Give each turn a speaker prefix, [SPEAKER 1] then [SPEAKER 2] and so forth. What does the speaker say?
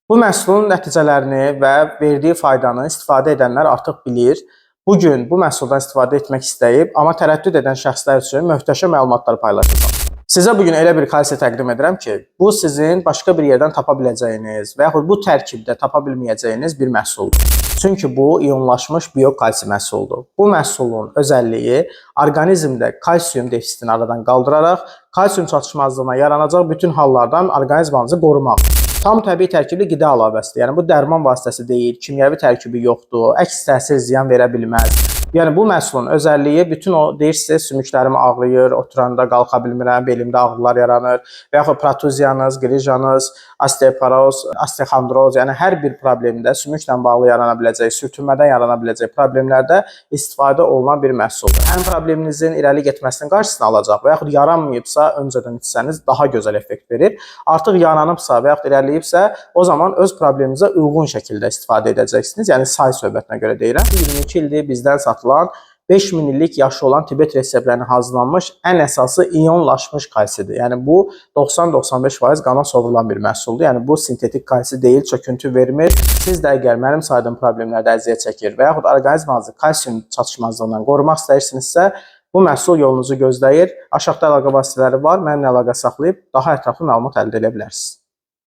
[SPEAKER 1] Bu məhsulun nəticələrini və verdiyi faydanı istifadə edənlər artıq bilir. Bu gün bu məhsuldan istifadə etmək istəyib, amma tərəddüd edən şəxslər üçün möhtəşəm məlumatlar paylaşacağam. Sizə bu gün elə bir kalsiya təqdim edirəm ki, bu sizin başqa bir yerdən tapa biləcəyiniz və yaxud bu tərkibdə tapa bilməyəcəyiniz bir məhsuldur. Çünki bu iyonlaşmış biokalsium məhsuludur. Bu məhsulun özəlliyi orqanizmdə kalsium defisitini aradan qaldıraraq kalsium çatışmazlığına yaranacaq bütün hallardan orqanizmanızı qorumaq. Tam təbii tərkibli qida əlavəsidir. Yəni bu dərman vasitəsi deyil, kimyəvi tərkibi yoxdur, əks təsir ziyan verə bilməz. Yəni bu məhsulun özəlliyi bütün o deyirsiniz, sümüklərim ağrıyır, oturanda qalxa bilmirəm, belimdə ağrılar yaranır və yaxud protuziyanız, qrijanız, osteoporoz, osteoxondroz, yəni hər bir problemdə sümüklə bağlı yarana biləcək, sürtünmədən yarana biləcək problemlərdə istifadə olunan bir məhsuldur. Həm probleminizin irəli getməsinin qarşısını alacaq və yaxud yaranmayıbsa, öncədən içsəniz daha gözəl effekt verir. Artıq yaranıbsa və yaxud irəliyibsə, o zaman öz probleminizə uyğun şəkildə istifadə edəcəksiniz. Yəni say söhbətinə görə deyirəm. 22 ildir bizdən satılan 5000 illik yaşı olan Tibet reseptlərinə hazırlanmış ən əsası iyonlaşmış kalsidir. Yəni bu 90-95% qana sovrulan bir məhsuldur. Yəni bu sintetik kalsi deyil, çöküntü vermir. Siz də əgər mənim saydığım problemlərdə əziyyət çəkir və yaxud orqanizmanızı kalsium çatışmazlığından qorumaq istəyirsinizsə, bu məhsul yolunuzu gözləyir. Aşağıda əlaqə vasitələri var. Mənimlə əlaqə saxlayıb daha ətraflı məlumat əldə edə bilərsiniz.